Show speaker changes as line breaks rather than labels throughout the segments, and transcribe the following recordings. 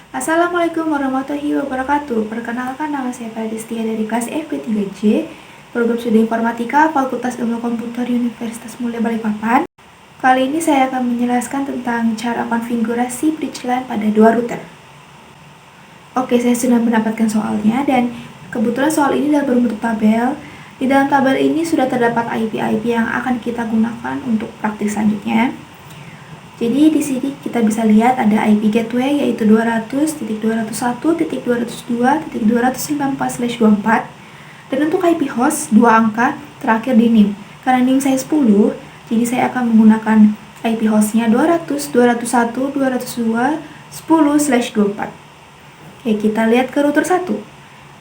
Assalamualaikum warahmatullahi wabarakatuh. Perkenalkan, nama saya Pradestia dari kelas FP3J, Program Studi Informatika, Fakultas Ilmu Komputer Universitas Mulia Balikpapan. Kali ini saya akan menjelaskan tentang cara konfigurasi bridge LAN pada dua router. Oke, saya sudah mendapatkan soalnya dan kebetulan soal ini dalam berbentuk tabel. Di dalam tabel ini sudah terdapat IP-IP yang akan kita gunakan untuk praktik selanjutnya. Jadi di sini kita bisa lihat ada IP gateway yaitu 200.201.202.254/24 dan untuk IP host dua angka terakhir di NIM. Karena NIM saya 10, jadi saya akan menggunakan IP hostnya 200.201.202.10/24. Oke, kita lihat ke router 1.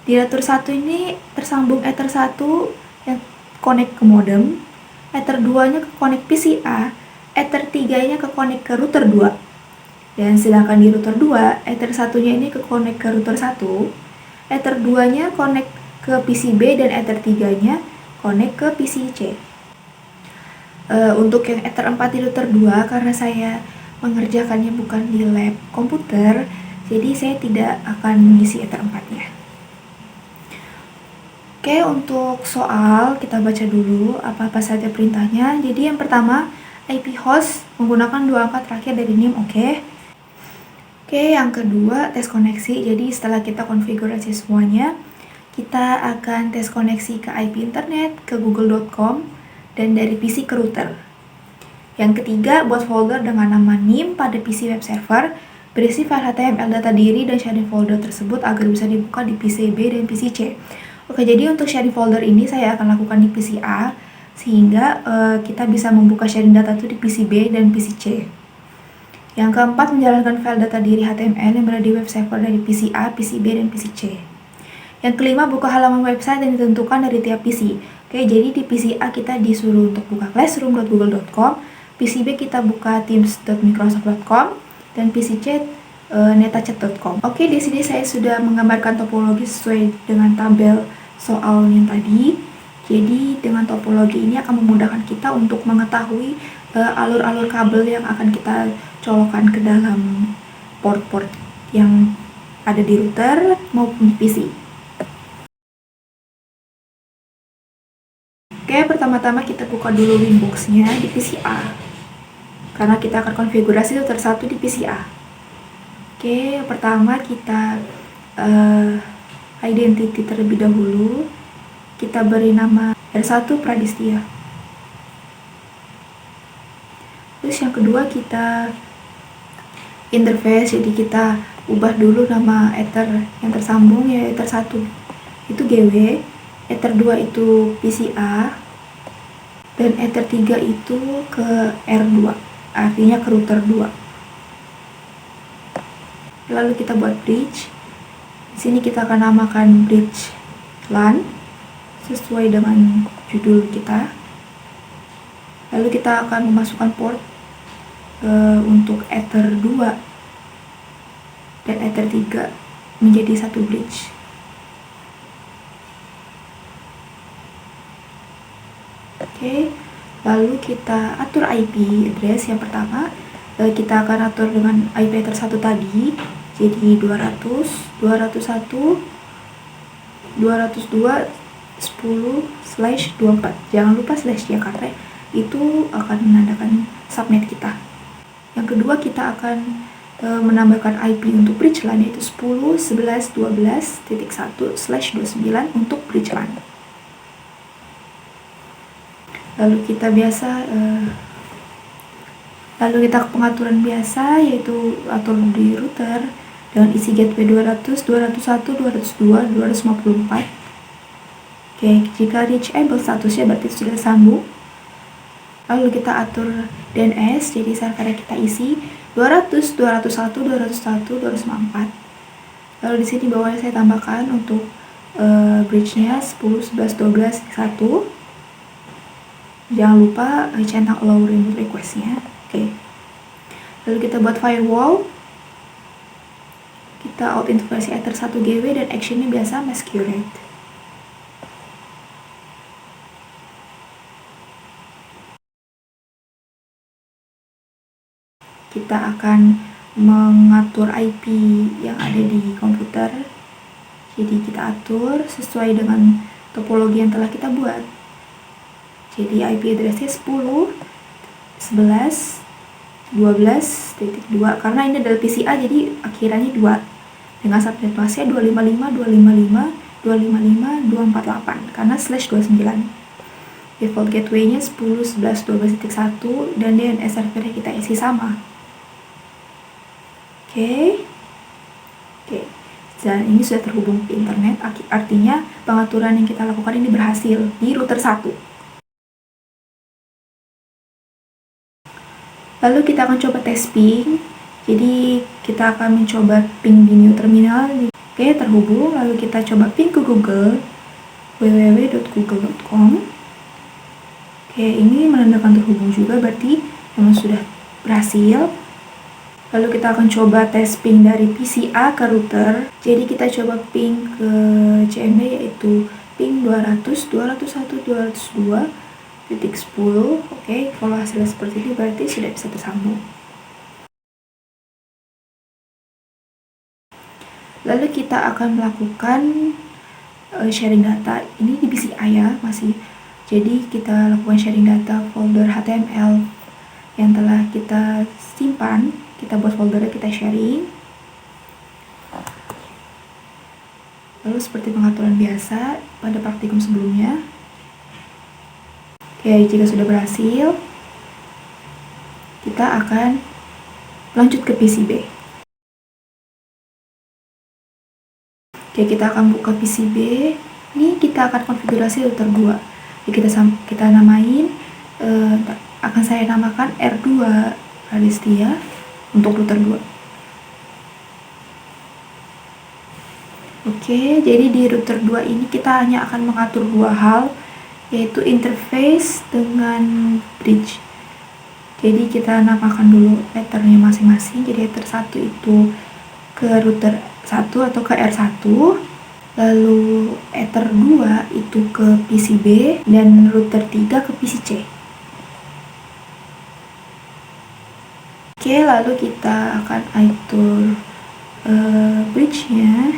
Di router 1 ini tersambung Ether 1 yang connect ke modem, Ether 2-nya ke connect PCA, Ether 3-nya ke connect ke router 2. Dan sedangkan di router 2, Ether 1-nya ini ke connect ke router 1, Ether 2-nya connect ke PCB dan Ether 3-nya connect ke PCC. Untuk yang Ether 4 di router 2, karena saya mengerjakannya bukan di lab komputer, jadi saya tidak akan mengisi Ether 4-nya. Oke, untuk soal kita baca dulu apa-apa saja perintahnya. Jadi yang pertama, IP host menggunakan dua angka terakhir dari NIM, oke. Oke, yang kedua tes koneksi. Jadi setelah kita konfigurasi semuanya, kita akan tes koneksi ke IP internet, ke google.com, dan dari PC ke router. Yang ketiga, buat folder dengan nama NIM pada PC web server, berisi file HTML data diri dan sharing folder tersebut agar bisa dibuka di PC B dan PC C. Oke, jadi untuk sharing folder ini saya akan lakukan di PC A, sehingga kita bisa membuka sharing data itu di PC B dan PC C. Yang keempat, menjalankan file data diri HTML yang berada di web server dari PC A, PC B, dan PC C. Yang kelima, buka halaman website yang ditentukan dari tiap PC. Oke, jadi di PC A kita disuruh untuk buka classroom.google.com, PC B kita buka teams.microsoft.com, dan PC C netachat.com. Oke, di sini saya sudah menggambarkan topologi sesuai dengan tabel soal yang tadi. Jadi dengan topologi ini akan memudahkan kita untuk mengetahui alur-alur kabel yang akan kita colokkan ke dalam port-port yang ada di router maupun di PC. Oke, pertama-tama kita buka dulu Winbox-nya di PC A, karena kita akan konfigurasi router 1 di PC A. Oke, pertama kita identity terlebih dahulu. Kita beri nama R1 Pradestia. Terus yang kedua kita interface, jadi kita ubah dulu nama Ether yang tersambung, ya Ether 1 itu GW, Ether 2 itu PCA, dan Ether 3 itu ke R2, artinya ke router 2. Lalu kita buat bridge. Di sini kita akan namakan bridge LAN sesuai dengan judul kita. Lalu kita akan memasukkan port untuk Ether 2 dan Ether 3 menjadi satu bridge. Oke, lalu kita atur IP address. Yang pertama, kita akan atur dengan IP Ether 1 tadi, jadi 200.202.10/24. Jangan lupa slash ya, karena itu akan menandakan subnet kita. Yang kedua, kita akan menambahkan IP untuk bridge LAN, yaitu 10.11.12.1/29 untuk bridge LAN. Lalu kita ke pengaturan biasa, yaitu atur di router dengan isi gateway 200, 201, 202, 254. Oke, jika reachable statusnya berarti sudah sambung. Lalu kita atur DNS, jadi servernya kita isi 200, 201, 201, 254. Lalu di sini bawahnya saya tambahkan untuk bridge-nya 10, 11, 12, 1. Jangan lupa centang allow remote request-nya. Oke. Lalu kita buat firewall. Kita authentifikasi Ether 1 GW dan action-nya biasa masquerade. Kita akan mengatur IP yang ada di komputer. Jadi kita atur sesuai dengan topologi yang telah kita buat. Jadi IP address-nya 10, 11, 12.2 karena ini adalah PCA jadi akhirannya 2 dengan subnet masknya 255.255.255.248 karena /29. Default gateway-nya 10, 11, 12.1 dan DNS servernya kita isi sama. Oke. Dan ini sudah terhubung ke internet, artinya pengaturan yang kita lakukan ini berhasil di router 1. Lalu kita akan coba tes ping. Jadi kita akan mencoba ping di new terminal. Oke, terhubung. Lalu kita coba ping ke Google, www.google.com. Oke, ini menandakan terhubung juga, berarti memang sudah berhasil. Lalu kita akan coba tes ping dari PCA ke router. Jadi kita coba ping ke CMD yaitu ping 200.201.202.10. Oke, kalau hasilnya seperti ini berarti sudah bisa tersambung. Lalu kita akan melakukan sharing data. Ini di PCA ya masih. Jadi kita lakukan sharing data folder HTML yang telah kita simpan. Kita buat foldernya, kita sharing. Lalu seperti pengaturan biasa pada praktikum sebelumnya. Oke, jika sudah berhasil, kita akan lanjut ke PCB. Oke, kita akan buka PCB. Ini kita akan konfigurasi router 2. Jadi kita namain, akan saya namakan R2 Radestia untuk router 2. Oke, jadi di router 2 ini kita hanya akan mengatur dua hal, yaitu interface dengan bridge. Jadi kita namakan dulu ethernya masing-masing. Jadi ether 1 itu ke router 1 atau ke R1, lalu ether 2 itu ke PCB, dan router 3 ke PCC. Oke, lalu kita akan atur bridge-nya.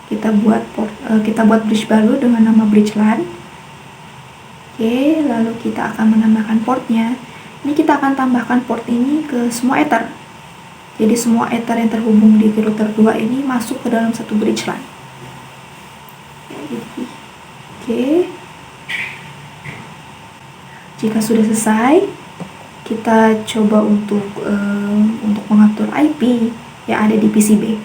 Kita buat bridge baru dengan nama bridge LAN. Oke, lalu kita akan menambahkan portnya. Ini kita akan tambahkan port ini ke semua ether. Jadi semua ether yang terhubung di router 2 ini masuk ke dalam satu bridge LAN. Oke. Jika sudah selesai, kita coba untuk mengatur IP yang ada di PCB.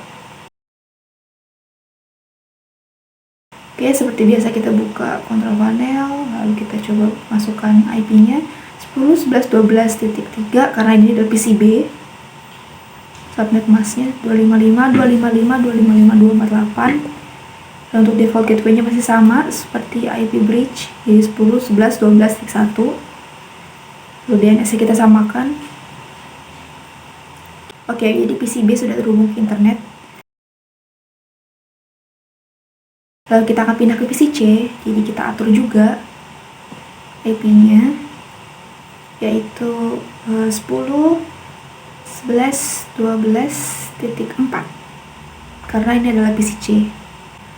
Oke, seperti biasa kita buka control panel, lalu kita coba masukkan IP-nya 10.11.12.3 karena ini adalah PCB. Subnet masknya 255.255.255.248. Dan untuk default gateway-nya masih sama seperti IP bridge, jadi 10.11.12.1. Lalu DNS-nya kita samakan. Oke, jadi PCB sudah terhubung ke internet. Lalu kita akan pindah ke PCC, jadi kita atur juga IP-nya, yaitu 10.11.12.4 karena ini adalah PCC.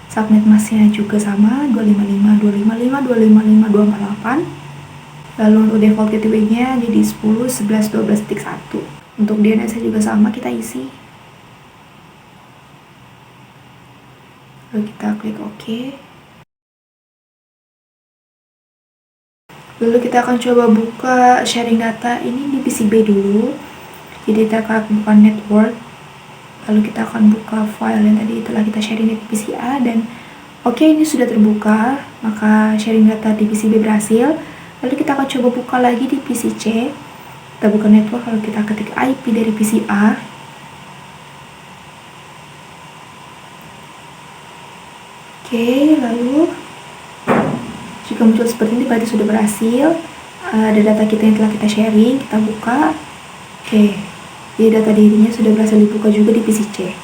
Subnet masknya juga sama 255.255.255.248. Lalu untuk default gateway-nya jadi 10.11.12.1. Untuk DNS-nya juga sama, kita isi. Lalu kita klik OK. Lalu kita akan coba buka sharing data ini di PCB dulu. Jadi kita akan buka network. Lalu kita akan buka file yang tadi telah kita sharing di PCA dan oke, ini sudah terbuka. Maka sharing data di PCB berhasil. Lalu kita akan coba buka lagi di PCC. Kita buka network, lalu kita ketik IP dari PCA. Oke, lalu jika muncul seperti ini berarti sudah berhasil. Ada data kita yang telah kita sharing, kita buka. Oke, jadi data dirinya sudah berhasil dibuka juga di PCC.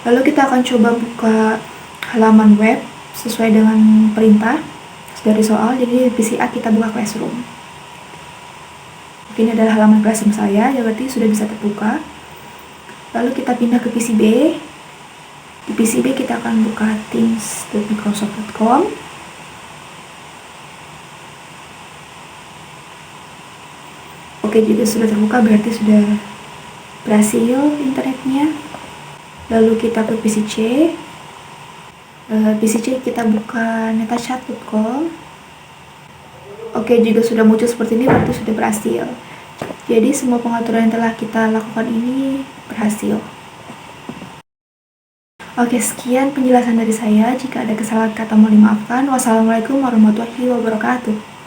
Lalu kita akan coba buka halaman web sesuai dengan perintah dari soal. Jadi di PCA kita buka Classroom. Oke, ini adalah halaman Classroom saya, ya berarti sudah bisa terbuka. Lalu kita pindah ke PCB. Di PCB kita akan buka teams.microsoft.com. Oke, juga sudah terbuka, berarti sudah berhasil internetnya. Lalu kita ke PC-C. PC-C kita buka netachat.com. Oke, juga sudah muncul seperti ini, berarti sudah berhasil. Jadi semua pengaturan yang telah kita lakukan ini berhasil. Oke, sekian penjelasan dari saya. Jika ada kesalahan kata mohon dimaafkan. Wassalamualaikum warahmatullahi wabarakatuh.